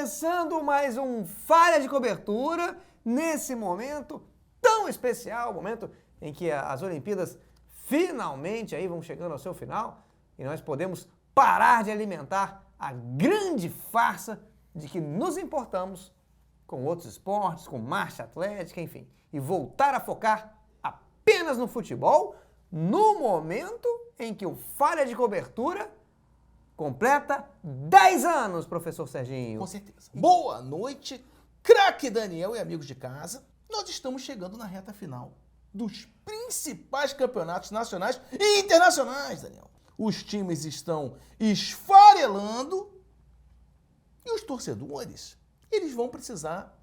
Começando mais um Falha de Cobertura, nesse momento tão especial, momento em que as Olimpíadas finalmente aí vão chegando ao seu final e nós podemos parar de alimentar a grande farsa de que nos importamos com outros esportes, com marcha atlética, enfim, e voltar a focar apenas no futebol no momento em que o Falha de Cobertura completa 10 anos, professor Serginho. Com certeza. Boa noite, craque Daniel e amigos de casa. Nós estamos chegando na reta final dos principais campeonatos nacionais e internacionais, Daniel. Os times estão esfarelando e os torcedores, eles vão precisar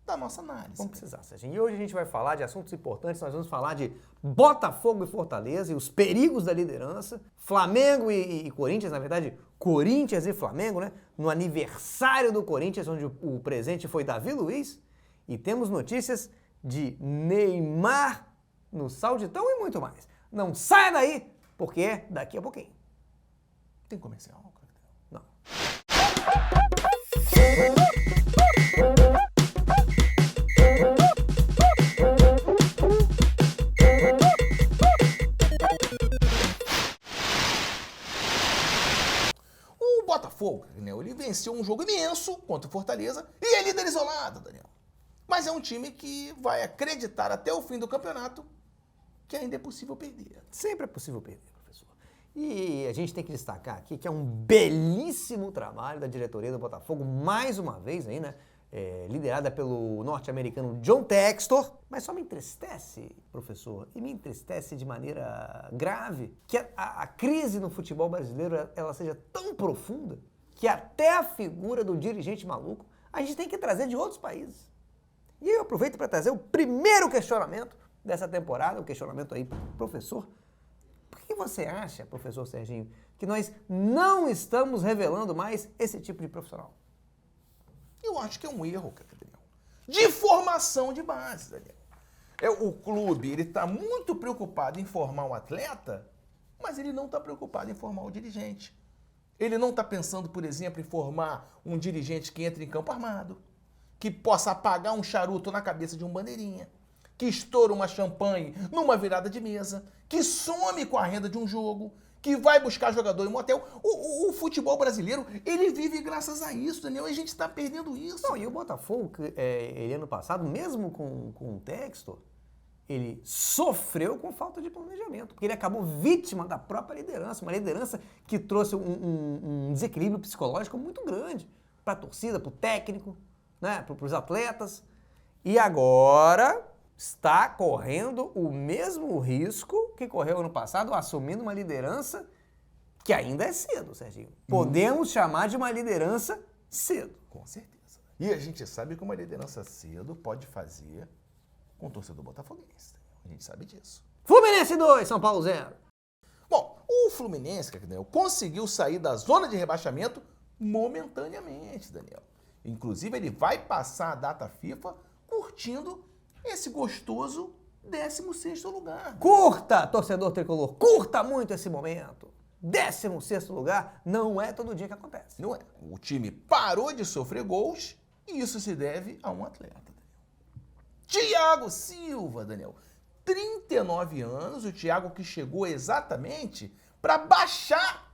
da nossa análise. Vamos precisar, Serginho. E hoje a gente vai falar de assuntos importantes, nós vamos falar de Botafogo e Fortaleza e os perigos da liderança, Flamengo e Corinthians, na verdade, Corinthians e Flamengo, né? No aniversário do Corinthians, onde o presente foi Davi Luiz, e temos notícias de Neymar no Sauditão e muito mais. Não saia daí, porque é daqui a pouquinho. Tem comercial? Não. O Botafogo, Daniel, ele venceu um jogo imenso contra o Fortaleza e é líder isolado, Daniel. Mas é um time que vai acreditar até o fim do campeonato que ainda é possível perder. Sempre é possível perder, professor. E a gente tem que destacar aqui que é um belíssimo trabalho da diretoria do Botafogo, mais uma vez aí, né? Liderada pelo norte-americano John Textor. Mas só me entristece, professor, e me entristece de maneira grave, que a crise no futebol brasileiro ela seja tão profunda que até a figura do dirigente maluco a gente tem que trazer de outros países. E eu aproveito para trazer o primeiro questionamento dessa temporada, o questionamento aí, professor. Por que você acha, professor Serginho, que nós não estamos revelando mais esse tipo de profissional? Eu acho que é um erro, Daniel, de formação de base, Daniel. O clube, ele está muito preocupado em formar um atleta, mas ele não está preocupado em formar o dirigente. Ele não está pensando, por exemplo, em formar um dirigente que entre em campo armado, que possa apagar um charuto na cabeça de um bandeirinha, que estoura uma champanhe numa virada de mesa, que some com a renda de um jogo, que vai buscar jogador em motel. O futebol brasileiro, ele vive graças a isso, Daniel, e a gente está perdendo isso. Não, e o Botafogo, ele ano passado, mesmo com o Textor, ele sofreu com falta de planejamento, porque ele acabou vítima da própria liderança, uma liderança que trouxe um desequilíbrio psicológico muito grande para a torcida, para o técnico, né, para os atletas, e agora está correndo o mesmo risco que correu ano passado, assumindo uma liderança que ainda é cedo, Serginho. Podemos chamar de uma liderança cedo. Com certeza. E a gente sabe que uma liderança cedo pode fazer com o torcedor botafoguense. A gente sabe disso. Fluminense 2, São Paulo 0. Bom, o Fluminense, Daniel, conseguiu sair da zona de rebaixamento momentaneamente, Daniel. Inclusive, ele vai passar a data FIFA curtindo esse gostoso 16º lugar. Curta, torcedor tricolor, curta muito esse momento. 16º lugar não é todo dia que acontece. Não é. O time parou de sofrer gols e isso se deve a um atleta, Daniel. Thiago Silva, Daniel. 39 anos, o Thiago que chegou exatamente para baixar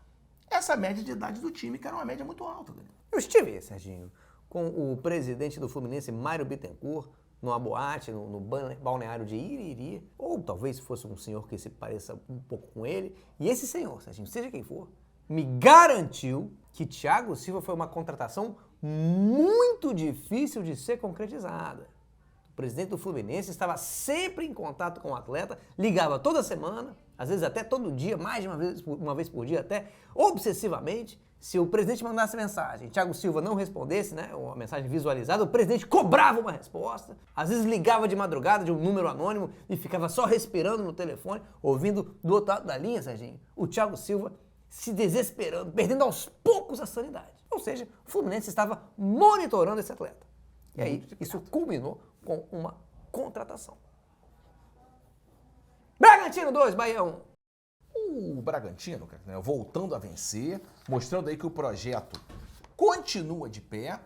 essa média de idade do time, que era uma média muito alta, Daniel. Eu estive, Serginho, com o presidente do Fluminense, Mário Bittencourt, numa boate, no balneário de Iriri, ou talvez fosse um senhor que se pareça um pouco com ele, e esse senhor, Serginho, seja quem for, me garantiu que Thiago Silva foi uma contratação muito difícil de ser concretizada. O presidente do Fluminense estava sempre em contato com o atleta, ligava toda semana, às vezes até todo dia, mais de uma vez por dia, até obsessivamente. Se o presidente mandasse mensagem, Thiago Silva não respondesse, né, uma mensagem visualizada, o presidente cobrava uma resposta, às vezes ligava de madrugada de um número anônimo e ficava só respirando no telefone, ouvindo do outro lado da linha, Serginho, o Thiago Silva se desesperando, perdendo aos poucos a sanidade. Ou seja, o Fluminense estava monitorando esse atleta. E aí, isso culminou com uma contratação. Bragantino 2, Bahia 1. O Bragantino, voltando a vencer, mostrando aí que o projeto continua de pé.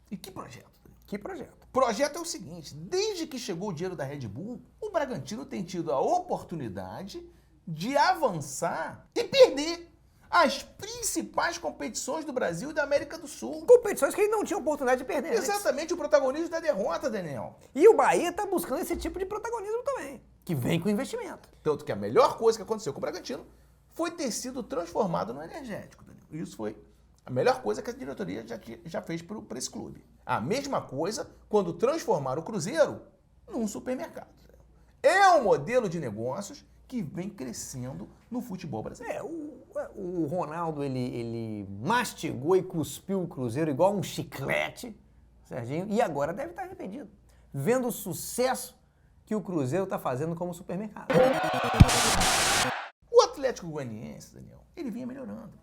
E que projeto? Que projeto. O projeto é o seguinte, desde que chegou o dinheiro da Red Bull, o Bragantino tem tido a oportunidade de avançar e perder as principais competições do Brasil e da América do Sul. Competições que ele não tinha oportunidade de perder. Exatamente, o protagonismo da derrota, Daniel. E o Bahia está buscando esse tipo de protagonismo também, que vem com investimento. Tanto que a melhor coisa que aconteceu com o Bragantino foi ter sido transformado no energético, Daniel. Isso foi a melhor coisa que a diretoria já fez para esse clube. A mesma coisa quando transformaram o Cruzeiro num supermercado. É um modelo de negócios que vem crescendo no futebol brasileiro. O Ronaldo, ele mastigou e cuspiu o Cruzeiro igual um chiclete, Serginho, e agora deve estar arrependido, vendo o sucesso que o Cruzeiro está fazendo como supermercado. O Atlético Goianiense, Daniel, ele vinha melhorando.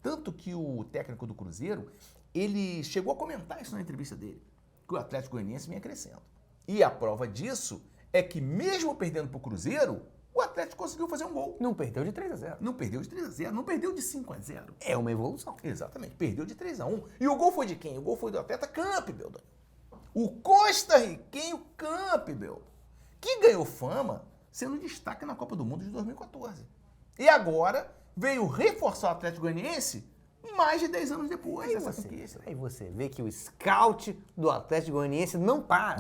Tanto que o técnico do Cruzeiro, ele chegou a comentar isso na entrevista dele, que o Atlético Goianiense vinha crescendo. E a prova disso é que mesmo perdendo para o Cruzeiro, o Atlético conseguiu fazer um gol. Não perdeu de 3-0. Não perdeu de 3-0, não perdeu de 5-0. É uma evolução. Exatamente, perdeu de 3-1. E o gol foi de quem? O gol foi do atleta Campbell. O costarriquenho Campbell, que ganhou fama sendo destaque na Copa do Mundo de 2014. E agora veio reforçar o Atlético Goianiense mais de 10 anos depois dessa conquista. Aí você vê que o scout do Atlético Goianiense não para.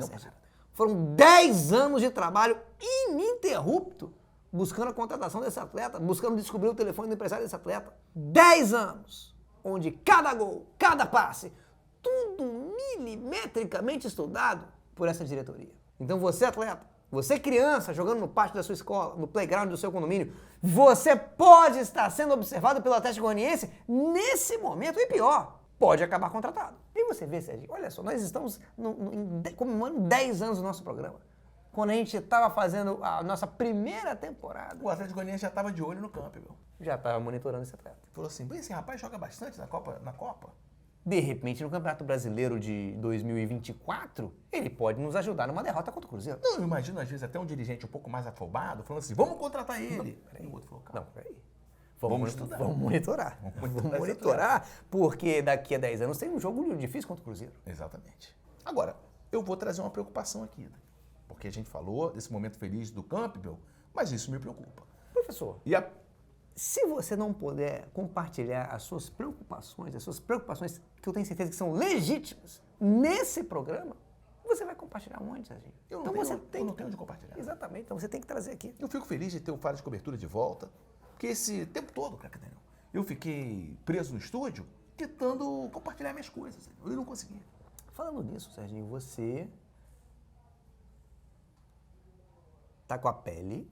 Foram 10 anos de trabalho ininterrupto buscando a contratação desse atleta, buscando descobrir o telefone do empresário desse atleta. 10 anos, onde cada gol, cada passe, tudo milimetricamente estudado por essa diretoria. Então você, atleta, você criança jogando no pátio da sua escola, no playground do seu condomínio, você pode estar sendo observado pelo Atlético Goianiense nesse momento, e pior, pode acabar contratado. E você vê, Sérgio, olha só, nós estamos comemorando 10 anos do nosso programa. Quando a gente estava fazendo a nossa primeira temporada, o Atlético Goianiense já estava de olho no Campbell. Já estava monitorando esse atleta. Falou assim, esse rapaz joga bastante na Copa. De repente, no Campeonato Brasileiro de 2024, ele pode nos ajudar numa derrota contra o Cruzeiro. Não, eu imagino, às vezes, até um dirigente um pouco mais afobado, falando assim, vamos contratar ele. Peraí. O outro falou, calma. Não, peraí. Vamos estudar. Vamos monitorar. Vamos monitorar, porque daqui a 10 anos tem um jogo difícil contra o Cruzeiro. Exatamente. Agora, eu vou trazer uma preocupação aqui, porque a gente falou desse momento feliz do Campbell, mas isso me preocupa. Professor, se você não puder compartilhar as suas preocupações que eu tenho certeza que são legítimas nesse programa, você vai compartilhar onde, Serginho? Eu não tenho onde compartilhar. Exatamente, então você tem que trazer aqui. Eu fico feliz de ter o Faro de Cobertura de volta, porque esse tempo todo, cara, eu fiquei preso no estúdio tentando compartilhar minhas coisas. Eu não conseguia. Falando nisso, Serginho, você tá com a pele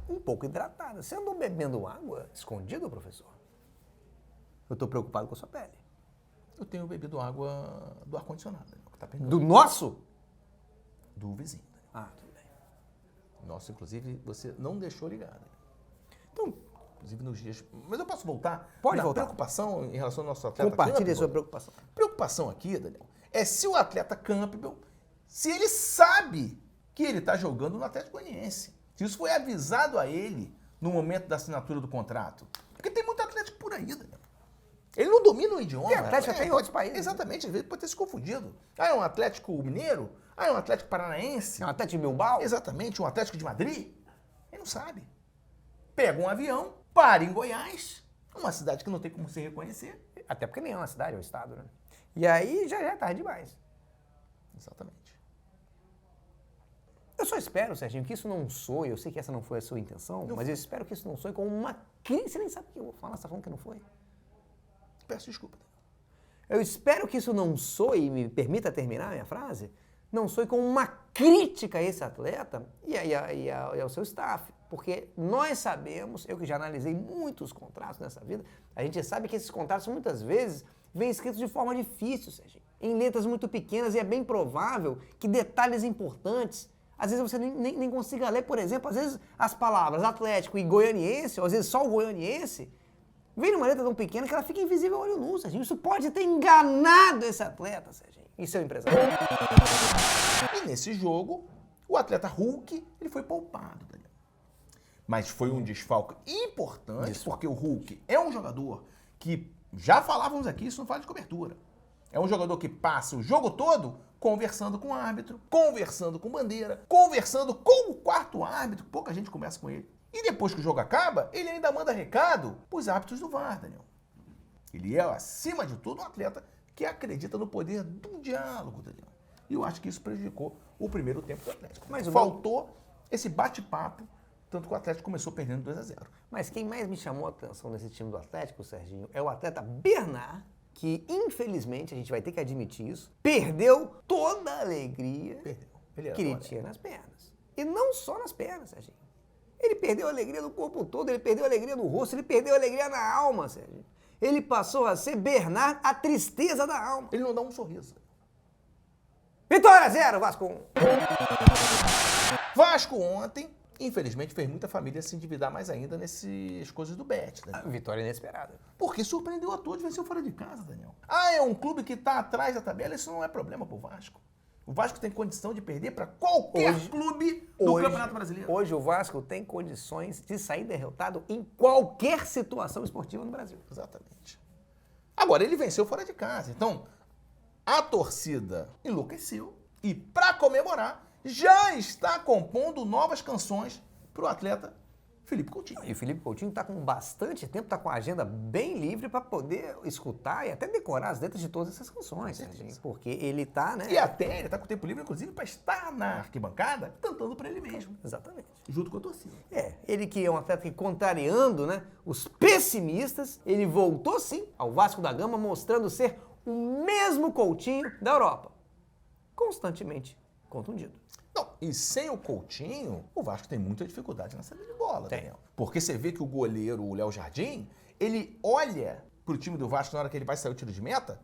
um pouco hidratada. Você andou bebendo água escondido, professor? Eu tô preocupado com a sua pele. Eu tenho bebido água do ar-condicionado, que tá pegando. Do nosso? Do vizinho. Ah, tudo bem. Nosso, inclusive, você não deixou ligado. Então, inclusive nos dias... Mas eu posso voltar? Pode voltar. Preocupação em relação ao nosso atleta compartilhe a sua preocupação. Preocupação aqui, Daniel, é se o atleta Campbell, se ele sabe que ele está jogando no Atlético Goianiense. Se isso foi avisado a ele no momento da assinatura do contrato. Porque tem muito atlético por aí, Daniel. Ele não domina o idioma. Tem atlético até em outros países. Exatamente, às vezes pode ter se confundido. Ah, é um Atlético Mineiro? Ah, é um Atlético Paranaense? É um Atlético de Bilbao? Exatamente, um Atlético de Madrid? Ele não sabe. Pega um avião, para em Goiás, uma cidade que não tem como se reconhecer. Até porque nem é uma cidade, é um estado, né? E aí já é tarde demais. Exatamente. Eu só espero, Serginho, que isso não soe, eu sei que essa não foi a sua intenção, mas eu espero que isso não soe como uma crítica. Você nem sabe o que eu vou falar, você tá falando que não foi. Peço desculpa. Eu espero que isso não soe, e me permita terminar a minha frase, não soe como uma crítica a esse atleta e ao seu staff. Porque nós sabemos, eu que já analisei muitos contratos nessa vida, a gente sabe que esses contratos muitas vezes vêm escritos de forma difícil, Serginho, em letras muito pequenas, e é bem provável que detalhes importantes, às vezes você nem consiga ler, por exemplo, às vezes as palavras Atlético e Goianiense, ou às vezes só o Goianiense, vem numa letra tão pequena que ela fica invisível ao olho nu, Serginho. Isso pode ter enganado esse atleta, Serginho, e seu empresário. E nesse jogo, o atleta Hulk, ele foi poupado, Daniel. Mas foi um desfalque importante, porque o Hulk é um jogador que, já falávamos aqui, isso não fala de cobertura. É um jogador que passa o jogo todo conversando com o árbitro, conversando com bandeira, conversando com o quarto árbitro, pouca gente conversa com ele. E depois que o jogo acaba, ele ainda manda recado pros árbitros do VAR, Daniel. Ele é, acima de tudo, um atleta que acredita no poder do diálogo, Daniel. E eu acho que isso prejudicou o primeiro tempo do Atlético. Mas faltou esse bate-papo, tanto que o Atlético começou perdendo 2-0. Mas quem mais me chamou a atenção nesse time do Atlético, Serginho, é o atleta Bernard, que infelizmente, a gente vai ter que admitir isso, perdeu toda a alegria que ele tinha nas pernas. E não só nas pernas, Serginho. Ele perdeu a alegria do corpo todo, ele perdeu a alegria do rosto, ele perdeu a alegria na alma, Serginho. Ele passou a ser Bernard, a tristeza da alma. Ele não dá um sorriso. Vitória 0, Vasco 1. Vasco ontem, infelizmente, fez muita família se endividar mais ainda nessas coisas do bet, né? Vitória inesperada. Porque surpreendeu a todos, venceu fora de casa, Daniel. Ah, é um clube que está atrás da tabela, isso não é problema pro Vasco. O Vasco tem condição de perder para qualquer clube do Campeonato Brasileiro. Hoje o Vasco tem condições de sair derrotado em qualquer situação esportiva no Brasil. Exatamente. Agora, ele venceu fora de casa. Então, a torcida enlouqueceu e, para comemorar, já está compondo novas canções para o atleta Felipe Coutinho. E o Felipe Coutinho está com bastante tempo, está com a agenda bem livre para poder escutar e até decorar as letras de todas essas canções, Serginho, porque ele está, né? E até ele está com tempo livre, inclusive, para estar na arquibancada cantando para ele mesmo. Exatamente. Junto com a torcida. Ele que é um atleta que, contrariando, né, os pessimistas, ele voltou sim ao Vasco da Gama, mostrando ser o mesmo Coutinho da Europa. Constantemente contundido. Não, e sem o Coutinho, o Vasco tem muita dificuldade na saída de bola, Tem. Daniel. Porque você vê que o goleiro, o Léo Jardim, ele olha pro time do Vasco na hora que ele vai sair o tiro de meta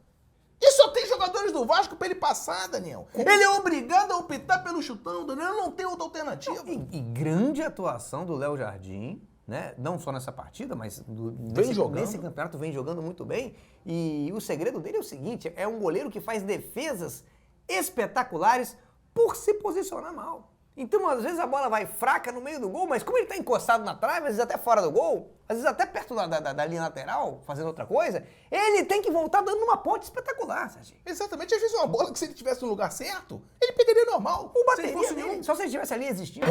e só tem jogadores do Vasco pra ele passar, Daniel. Ele é obrigado a optar pelo chutão, Daniel, não tem outra alternativa. E grande atuação do Léo Jardim, né? Não só nessa partida, mas nesse campeonato vem jogando muito bem. E o segredo dele é o seguinte, é um goleiro que faz defesas espetaculares por se posicionar mal. Então, às vezes a bola vai fraca no meio do gol, mas como ele está encostado na trave, às vezes até fora do gol, às vezes até perto da linha lateral, fazendo outra coisa, ele tem que voltar dando uma ponte espetacular, Serginho. Exatamente, às vezes uma bola que se ele tivesse no lugar certo, ele pegaria normal. O bateria, só se ele estivesse ali existindo.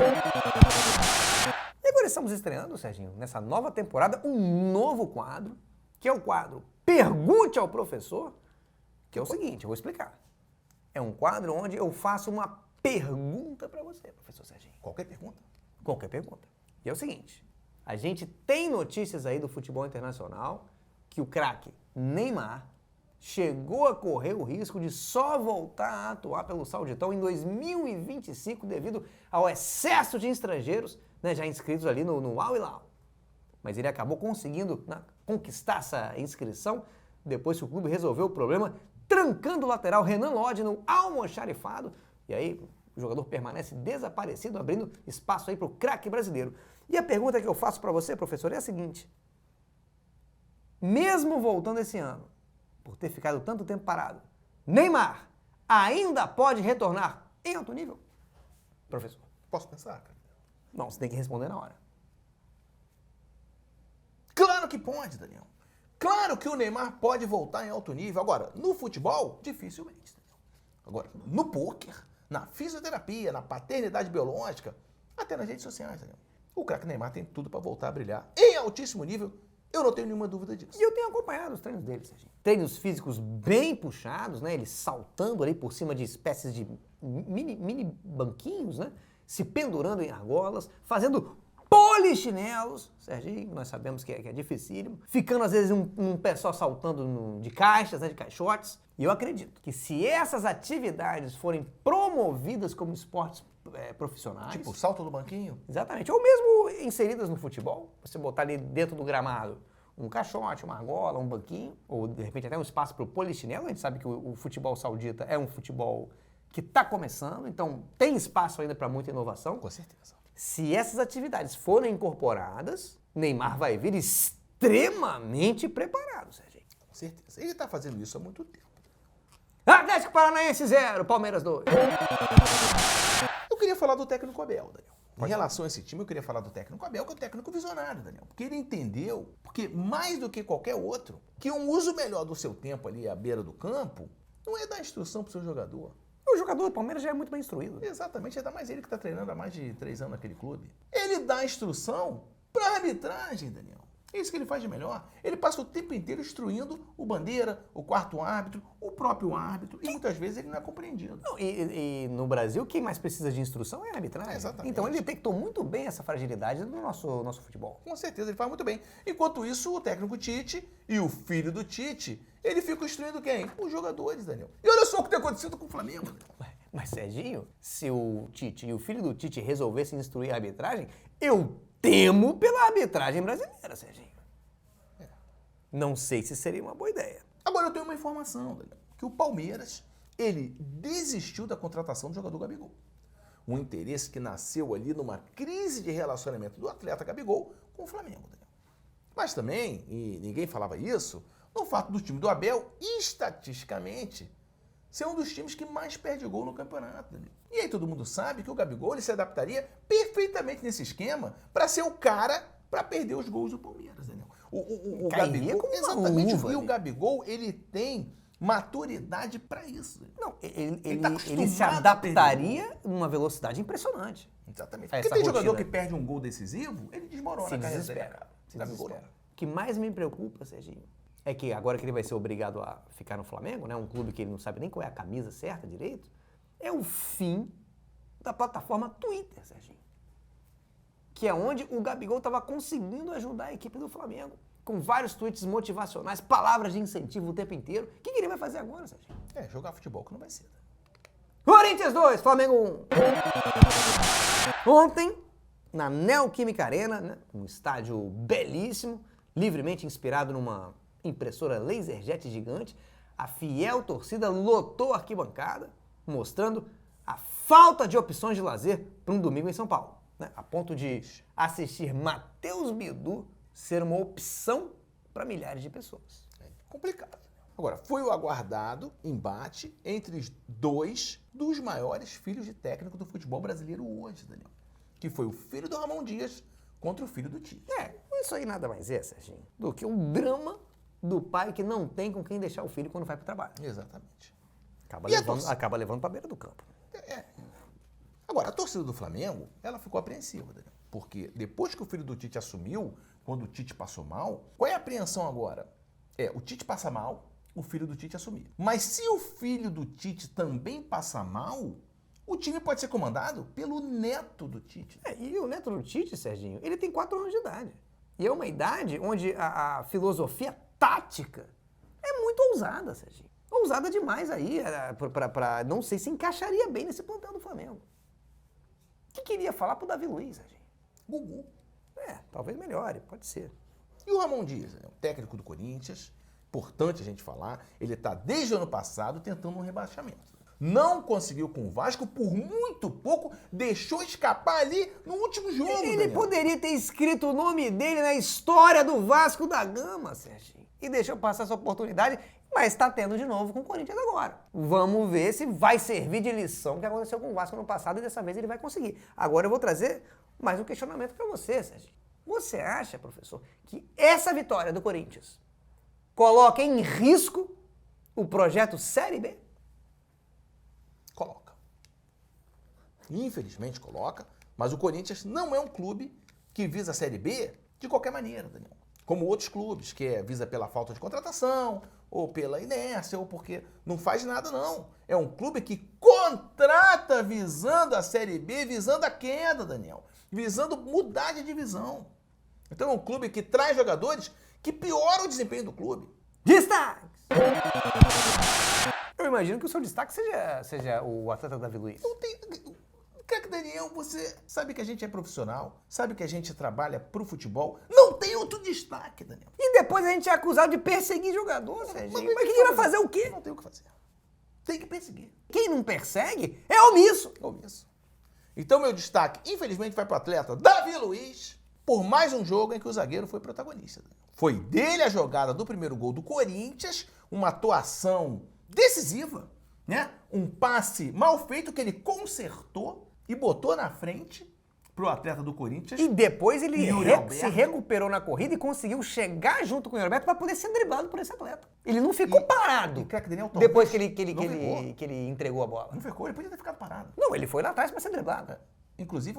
E agora estamos estreando, Serginho, nessa nova temporada, um novo quadro, que é o quadro Pergunte ao Professor, que é o seguinte, eu vou explicar. É um quadro onde eu faço uma pergunta para você, professor Serginho. Qualquer pergunta? Qualquer pergunta. E é o seguinte, a gente tem notícias aí do futebol internacional que o craque Neymar chegou a correr o risco de só voltar a atuar pelo Sauditão em 2025 devido ao excesso de estrangeiros, né, já inscritos ali no Al Hilal. Mas ele acabou conseguindo conquistar essa inscrição depois que o clube resolveu o problema trancando o lateral Renan Lodge no almoxarifado. E aí o jogador permanece desaparecido, abrindo espaço aí para o craque brasileiro. E a pergunta que eu faço para você, professor, é a seguinte. Mesmo voltando esse ano, por ter ficado tanto tempo parado, Neymar ainda pode retornar em alto nível? Professor. Posso pensar, cara? Não, você tem que responder na hora. Claro que pode, Daniel. Claro que o Neymar pode voltar em alto nível. Agora, no futebol, dificilmente. Agora, no pôquer, na fisioterapia, na paternidade biológica, até nas redes sociais, Daniel. O craque Neymar tem tudo para voltar a brilhar em altíssimo nível. Eu não tenho nenhuma dúvida disso. E eu tenho acompanhado os treinos dele, Serginho. Treinos físicos bem puxados, né? Ele saltando ali por cima de espécies de mini banquinhos, né? Se pendurando em argolas, fazendo polichinelos, Serginho, nós sabemos que é dificílimo, ficando às vezes um pé só saltando de caixas, né, de caixotes. E eu acredito que se essas atividades forem promovidas como esportes profissionais... Tipo, salto do banquinho? Exatamente, ou mesmo inseridas no futebol, você botar ali dentro do gramado um caixote, uma argola, um banquinho, ou de repente até um espaço para o polichinelo. A gente sabe que o futebol saudita é um futebol que está começando, então tem espaço ainda para muita inovação. Com certeza. Se essas atividades forem incorporadas, Neymar vai vir extremamente preparado, Serginho. Com certeza. Ele está fazendo isso há muito tempo. Atlético Paranaense 0, Palmeiras 2. Eu queria falar do técnico Abel, Daniel. Em relação a esse time, eu queria falar do técnico Abel, que é o técnico visionário, Daniel. Porque ele entendeu, porque mais do que qualquer outro, que um uso melhor do seu tempo ali à beira do campo Não é dar instrução pro seu jogador. O jogador do Palmeiras já é muito bem instruído. Exatamente, ainda mais ele que está treinando há mais de 3 anos naquele clube. Ele dá instrução para arbitragem, Daniel. É isso que ele faz de melhor. Ele passa o tempo inteiro instruindo o bandeira, o quarto árbitro, o próprio árbitro, e muitas vezes ele não é compreendido. Não, e no Brasil, quem mais precisa de instrução é a arbitragem. Exatamente. Então ele detectou muito bem essa fragilidade do nosso futebol. Com certeza, ele faz muito bem. Enquanto isso, o técnico Tite e o filho do Tite, ele fica instruindo quem? Os jogadores, Daniel. E olha só o que tem acontecido com o Flamengo. Mas, Serginho, se o Tite e o filho do Tite resolvessem instruir a arbitragem, eu temo pela arbitragem brasileira, Serginho. Não sei se seria uma boa ideia. Agora eu tenho uma informação, Daniel, que o Palmeiras, ele desistiu da contratação do jogador Gabigol. Um interesse que nasceu ali numa crise de relacionamento do atleta Gabigol com o Flamengo, Daniel. Mas também, e ninguém falava isso, no fato do time do Abel, estatisticamente, ser um dos times que mais perde gol no campeonato, Daniel. E aí todo mundo sabe que o Gabigol ele se adaptaria perfeitamente nesse esquema para ser o cara para perder os gols do Palmeiras, Daniel. O Gabigol, exatamente, e o Gabigol, ele tem maturidade para isso. Não, ele se adaptaria numa velocidade impressionante. Exatamente. Porque tem jogador que perde um gol decisivo, ele desmorona se a carreira desespera. Se Gabigol desespera. O que mais me preocupa, Serginho, é que agora que ele vai ser obrigado a ficar no Flamengo, né, um clube que ele não sabe nem qual é a camisa certa direito, é o fim da plataforma Twitter, Serginho. Que é onde o Gabigol estava conseguindo ajudar a equipe do Flamengo. Com vários tweets motivacionais, palavras de incentivo o tempo inteiro. O que ele vai fazer agora, Serginho? Jogar futebol, que não vai ser. Corinthians 2, Flamengo 1. Ontem, na Neoquímica Arena, né, um estádio belíssimo, livremente inspirado numa impressora laserjet gigante, a fiel torcida lotou a arquibancada, mostrando a falta de opções de lazer para um domingo em São Paulo, né, a ponto de assistir Matheus Bidu ser uma opção para milhares de pessoas. É complicado. Agora, foi o aguardado embate entre os dois dos maiores filhos de técnico do futebol brasileiro hoje, Daniel. Que foi o filho do Ramon Dias contra o filho do Tite. Isso aí nada mais é, Serginho, do que um drama do pai que não tem com quem deixar o filho quando vai para o trabalho. Exatamente. Acaba levando para a beira do campo. Agora, a torcida do Flamengo, ela ficou apreensiva, Daniel. Porque depois que o filho do Tite assumiu, quando o Tite passou mal, qual é a apreensão agora? O Tite passa mal, o filho do Tite assumir. Mas se o filho do Tite também passa mal, o time pode ser comandado pelo neto do Tite. E o neto do Tite, Serginho, ele tem 4 anos de idade. E é uma idade onde a filosofia tática é muito ousada, Serginho. Ousada demais aí, não sei se encaixaria bem nesse plantel do Flamengo. O que queria falar pro Davi Luiz, Serginho? Gugu. Talvez melhore, pode ser. E o Ramon Dias, o técnico do Corinthians, importante a gente falar, ele está desde o ano passado tentando um rebaixamento. Não conseguiu com o Vasco, por muito pouco, deixou escapar ali no último jogo, Ele Daniel. poderia ter escrito o nome dele na história do Vasco da Gama, Serginho. E deixou passar essa oportunidade, mas está tendo de novo com o Corinthians agora. Vamos ver se vai servir de lição o que aconteceu com o Vasco no passado e dessa vez ele vai conseguir. Agora eu vou trazer mais um questionamento para você, Serginho. Você acha, professor, que essa vitória do Corinthians coloca em risco o projeto Série B? Coloca. Infelizmente coloca, mas o Corinthians não é um clube que visa a Série B de qualquer maneira, Daniel. Como outros clubes, que visa pela falta de contratação, ou pela inércia, ou porque não faz nada, não. É um clube que contrata visando a Série B, visando a queda, Daniel. Visando mudar de divisão. Então é um clube que traz jogadores que pioram o desempenho do clube. Destaques! Eu imagino que o seu destaque seja o atleta Davi Luiz. Não tem... Craque Daniel, você sabe que a gente é profissional, sabe que a gente trabalha pro futebol. Não tem outro destaque, Daniel. E depois a gente é acusado de perseguir jogador, Serginho. Mas quem vai fazer o quê? Não tem o que fazer. Tem que perseguir. Quem não persegue é omisso. É omisso. Então meu destaque, infelizmente, vai pro atleta Davi Luiz, por mais um jogo em que o zagueiro foi protagonista. Foi dele a jogada do primeiro gol do Corinthians, uma atuação decisiva, né? Um passe mal feito que ele consertou e botou na frente pro atleta do Corinthians. E depois ele Yuri se Alberto. recuperou na corrida e conseguiu chegar junto com o Yuri Alberto para poder ser driblado por esse atleta. Ele não ficou parado E craque Daniel, depois talvez que não ficou. ele entregou a bola. Não ficou, ele podia ter ficado parado. Não, ele foi lá atrás para ser driblado. Inclusive,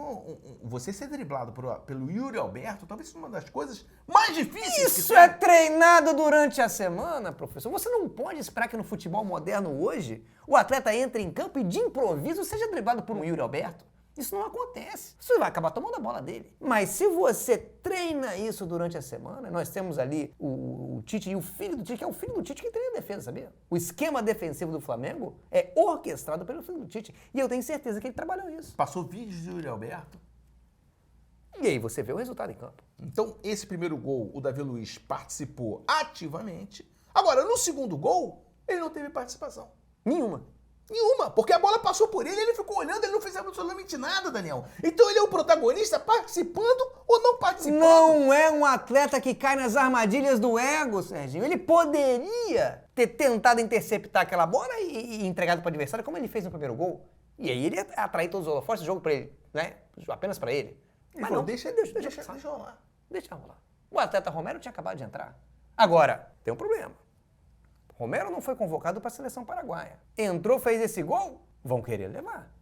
você ser driblado pelo Yuri Alberto talvez seja uma das coisas mais difíceis que Isso tem. é treinado durante a semana, professor. Você não pode esperar que no futebol moderno hoje o atleta entre em campo e de improviso seja driblado por um Yuri Alberto. Isso não acontece. Você vai acabar tomando a bola dele. Mas se você treina isso durante a semana, nós temos ali o Tite e o filho do Tite, que é o filho do Tite que treina a defesa, sabia? O esquema defensivo do Flamengo é orquestrado pelo filho do Tite. E eu tenho certeza que ele trabalhou isso. Passou vídeos do Yuri Alberto. E aí você vê o resultado em campo. Então, esse primeiro gol, o Davi Luiz participou ativamente. Agora, no segundo gol, ele não teve participação. Nenhuma. Nenhuma, porque a bola passou por ele, ele ficou olhando, ele não fez absolutamente nada, Daniel. Então ele é o protagonista participando ou não participando. Não é um atleta que cai nas armadilhas do ego, Serginho. Ele poderia ter tentado interceptar aquela bola e entregado para o adversário, como ele fez no primeiro gol. E aí ele ia atrair todos os holofotes do jogo para ele, né? Apenas para ele. Mas não, deixa rolar. Deixa rolar. O atleta Romero tinha acabado de entrar. Agora, tem um problema. Romero não foi convocado para a seleção paraguaia. Entrou, fez esse gol, vão querer levar.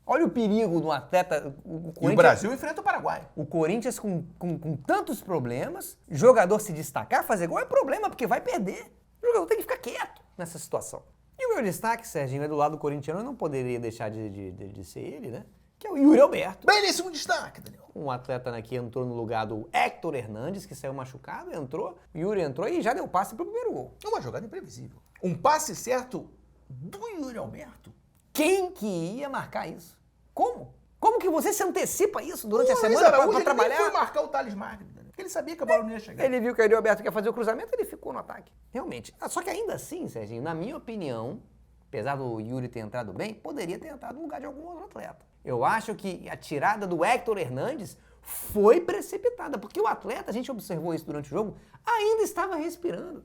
Olha o perigo do atleta. E o Brasil enfrenta o Paraguai. O Corinthians com tantos problemas, jogador se destacar, fazer gol é problema, porque vai perder. O jogador tem que ficar quieto nessa situação. E o meu destaque, Serginho, é do lado corintiano, eu não poderia deixar de ser ele, né? Que é o Yuri Alberto. Belíssimo destaque, Daniel. Um atleta, né, que entrou no lugar do Héctor Hernandes, que saiu machucado, entrou, o Yuri entrou e já deu passe pro primeiro gol. É uma jogada imprevisível. Um passe certo do Yuri Alberto. Quem que ia marcar isso? Como? Como que você se antecipa isso durante a Luiz semana Araújo, para trabalhar? Ele foi marcar o Thales Magno, Daniel, porque ele sabia que a bola não ia chegar. Ele viu que o Yuri Alberto quer fazer o cruzamento, ele ficou no ataque. Realmente. Só que ainda assim, Serginho, na minha opinião, apesar do Yuri ter entrado bem, poderia ter entrado no lugar de algum outro atleta. Eu acho que a tirada do Héctor Hernandes foi precipitada, porque o atleta, a gente observou isso durante o jogo, ainda estava respirando.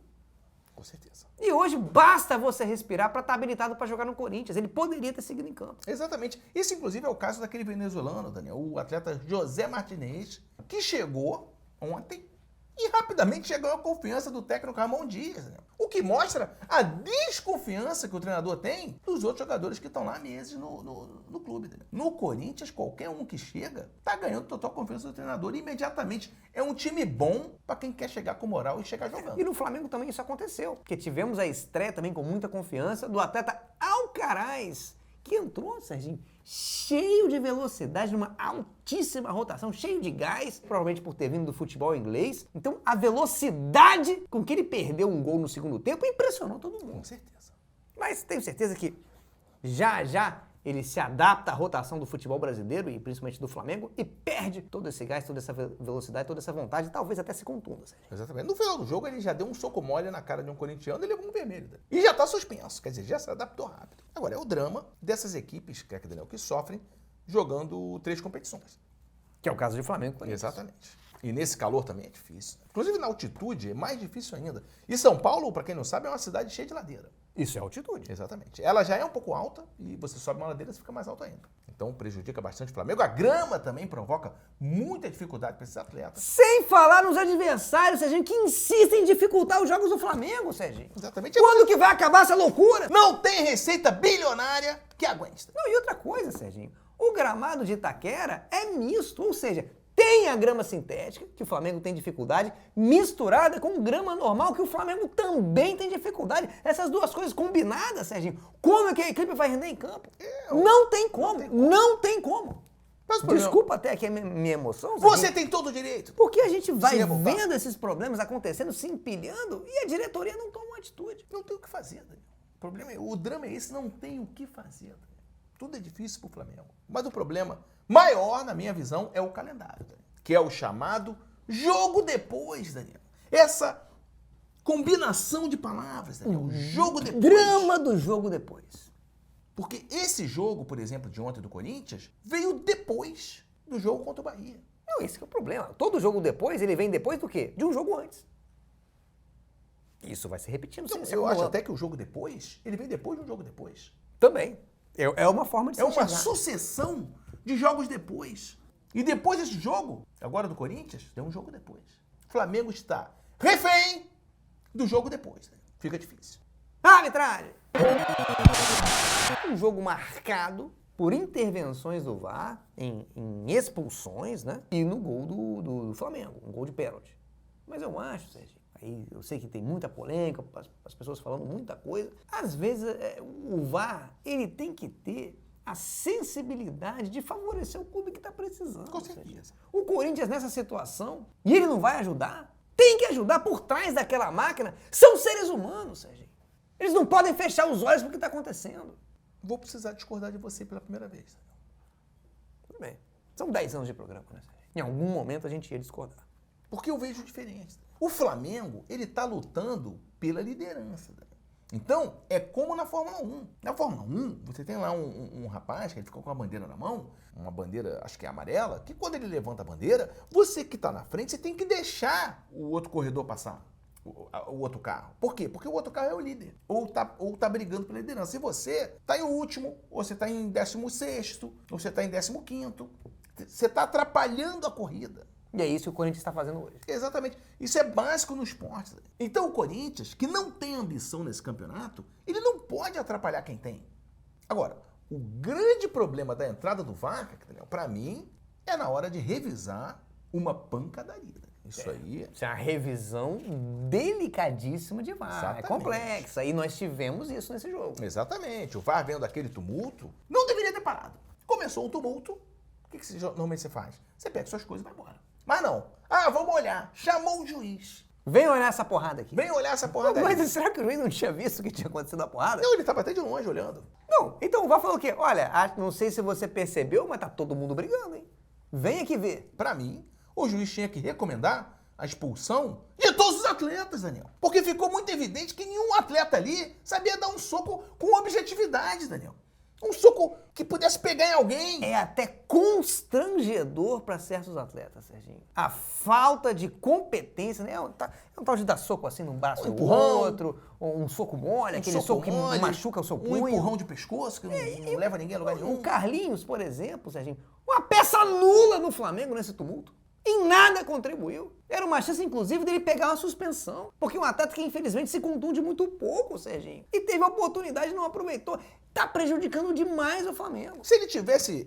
Com certeza. E hoje basta você respirar para estar habilitado para jogar no Corinthians. Ele poderia ter seguido em campo. Exatamente. Isso, inclusive, é o caso daquele venezuelano, Daniel, o atleta José Martinez, que chegou ontem e rapidamente chegou a confiança do técnico Ramon Dias, né? O que mostra a desconfiança que o treinador tem dos outros jogadores que estão lá há meses no clube. Né? No Corinthians, qualquer um que chega tá ganhando total confiança do treinador imediatamente. É um time bom para quem quer chegar com moral e chegar jogando. E no Flamengo também isso aconteceu, porque tivemos a estreia também com muita confiança do atleta Alcaraz, que entrou, Serginho, cheio de velocidade, numa altíssima rotação, cheio de gás, provavelmente por ter vindo do futebol inglês. Então, a velocidade com que ele perdeu um gol no segundo tempo impressionou todo mundo. Com certeza. Mas tenho certeza que já ele se adapta à rotação do futebol brasileiro e principalmente do Flamengo e perde todo esse gás, toda essa velocidade, toda essa vontade, talvez até se contunda. Serginho. Exatamente. No final do jogo, ele já deu um soco mole na cara de um corintiano e levou um vermelho. Né? E já tá suspenso, quer dizer, já se adaptou rápido. Agora, é o drama dessas equipes, craque Daniel, que sofrem jogando 3 competições. Que é o caso de Flamengo. Exatamente. E nesse calor também é difícil. Inclusive na altitude é mais difícil ainda. E São Paulo, para quem não sabe, é uma cidade cheia de ladeira. Isso é altitude. Exatamente. Ela já é um pouco alta e você sobe uma ladeira e fica mais alto ainda. Então prejudica bastante o Flamengo. A grama também provoca muita dificuldade para esses atletas. Sem falar nos adversários, Serginho, que insistem em dificultar os jogos do Flamengo, Serginho. Exatamente. Quando que vai acabar essa loucura? Não tem receita bilionária que aguente. Não, e outra coisa, Serginho, o gramado de Itaquera é misto, ou seja, tem a grama sintética, que o Flamengo tem dificuldade, misturada com grama normal, que o Flamengo também tem dificuldade. Essas duas coisas combinadas, Serginho, como é que a equipe vai render em campo? Não tem como. Mas, Desculpa até aqui a minha emoção, Serginho. Você tem todo o direito. Porque a gente vai vendo esses problemas acontecendo, se empilhando, e a diretoria não toma uma atitude. Não tem o que fazer, Daniel. O drama é esse, não tem o que fazer, Daniel. Tudo é difícil pro Flamengo. Mas o problema maior, na minha visão, é o calendário, Daniel, que é o chamado jogo depois, Daniel. Essa combinação de palavras, Daniel. Jogo depois. Drama do jogo depois. Porque esse jogo, por exemplo, de ontem do Corinthians, veio depois do jogo contra o Bahia. Não, esse que é o problema. Todo jogo depois, ele vem depois do quê? De um jogo antes. Isso vai se repetindo. Então, eu acho até que o jogo depois, ele vem depois de um jogo depois. Também. É uma forma de se É uma enxergar. sucessão de jogos depois. E depois desse jogo, agora do Corinthians, tem um jogo depois. O Flamengo está refém do jogo depois. Né? Fica difícil. Arbitragem! Um jogo marcado por intervenções do VAR em expulsões, né? E no gol do Flamengo, um gol de pênalti. Mas eu acho, Sérgio, aí eu sei que tem muita polêmica, as pessoas falando muita coisa. Às vezes o VAR, ele tem que ter a sensibilidade de favorecer o clube que está precisando. Com certeza. O Corinthians nessa situação, e ele não vai ajudar? Tem que ajudar por trás daquela máquina. São seres humanos, Sérgio. Eles não podem fechar os olhos para o que está acontecendo. Vou precisar discordar de você pela primeira vez. Tudo bem. São 10 anos de programa, né, Sérgio? Em algum momento a gente ia discordar. Porque eu vejo diferença. O Flamengo, ele tá lutando pela liderança. Então, é como na Fórmula 1. Na Fórmula 1, você tem lá um rapaz que ele ficou com a bandeira na mão, uma bandeira, acho que é amarela, que quando ele levanta a bandeira, você que tá na frente, você tem que deixar o outro corredor passar. O outro carro. Por quê? Porque o outro carro é o líder. Ou tá brigando pela liderança. Se você tá em último, ou você tá em 16º, ou você tá em 15º, você tá atrapalhando a corrida. E é isso que o Corinthians está fazendo hoje. Exatamente. Isso é básico no esporte. Então o Corinthians, que não tem ambição nesse campeonato, ele não pode atrapalhar quem tem. Agora, o grande problema da entrada do VAR, para mim, é na hora de revisar uma pancadaria. Isso aí. Isso é uma revisão delicadíssima de VAR. Exatamente. É complexa. E nós tivemos isso nesse jogo. Exatamente. O VAR vendo aquele tumulto, não deveria ter parado. Começou o tumulto, o que normalmente você faz? Você pega suas coisas e vai embora. Mas não. Ah, vamos olhar. Chamou o juiz. Vem olhar essa porrada aqui. Vem olhar essa porrada Mas aí. será que o juiz não tinha visto que tinha acontecido a porrada? Não, ele estava até de longe olhando. Não. Então o VAR falou o quê? Olha, não sei se você percebeu, mas tá todo mundo brigando, hein? Vem aqui ver. Para mim, o juiz tinha que recomendar a expulsão de todos os atletas, Daniel. Porque ficou muito evidente que nenhum atleta ali sabia dar um soco com objetividade, Daniel. Um soco que pudesse pegar em alguém. É até constrangedor para certos atletas, Serginho. A falta de competência, né? É um tal de dar soco assim no braço do outro, ou um soco mole, aquele soco que machuca o seu punho. Um empurrão de pescoço que não leva ninguém a lugar nenhum. O Carlinhos, por exemplo, Serginho, uma peça nula no Flamengo nesse tumulto. Em nada contribuiu. Era uma chance, inclusive, dele pegar uma suspensão. Porque um atleta que, infelizmente, se contunde muito pouco, Serginho. E teve a oportunidade e não aproveitou. Tá prejudicando demais o Flamengo. Se ele tivesse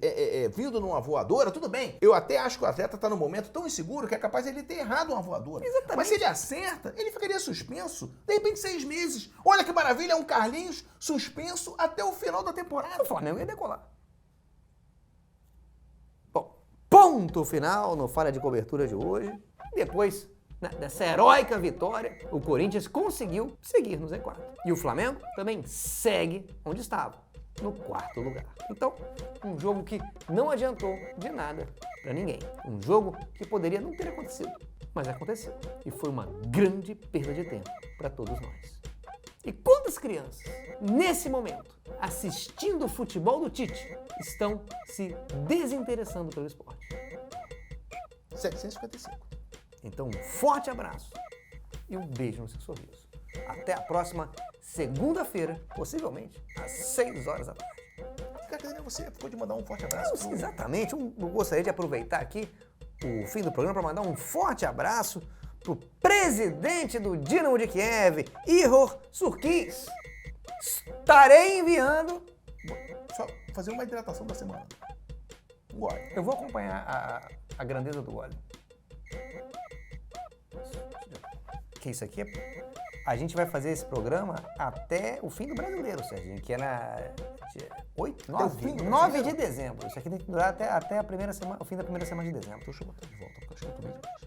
vindo numa voadora, tudo bem. Eu até acho que o atleta tá num momento tão inseguro que é capaz de ele ter errado uma voadora. Exatamente. Mas se ele acerta, ele ficaria suspenso, de repente, 6 meses. Olha que maravilha, um Carlinhos suspenso até o final da temporada. O Flamengo ia decolar. Bom, ponto final no Falha de Cobertura de hoje. Depois dessa heróica vitória, o Corinthians conseguiu seguir no Z4. E o Flamengo também segue onde estava, no 4º lugar. Então, um jogo que não adiantou de nada para ninguém. Um jogo que poderia não ter acontecido, mas aconteceu. E foi uma grande perda de tempo para todos nós. E quantas crianças, nesse momento, assistindo o futebol do Tite, estão se desinteressando pelo esporte? 755. Então, um forte abraço e um beijo no seu sorriso. Até a próxima segunda-feira, possivelmente às 6 horas da tarde. Catarina, você ficou de mandar um forte abraço. Exatamente. Eu gostaria de aproveitar aqui o fim do programa para mandar um forte abraço para o presidente do Dinamo de Kiev, Ihor Surkis. Estarei enviando... Só fazer uma hidratação da semana. Um gole. Eu vou acompanhar a grandeza do gole. Que isso aqui é... A gente vai fazer esse programa até o fim do Brasileiro, Serginho, que é na 9 de dezembro. Isso aqui tem que durar até a primeira semana, o fim da primeira semana de dezembro. Deixa eu botar de volta, porque eu acho que eu tô meio demais.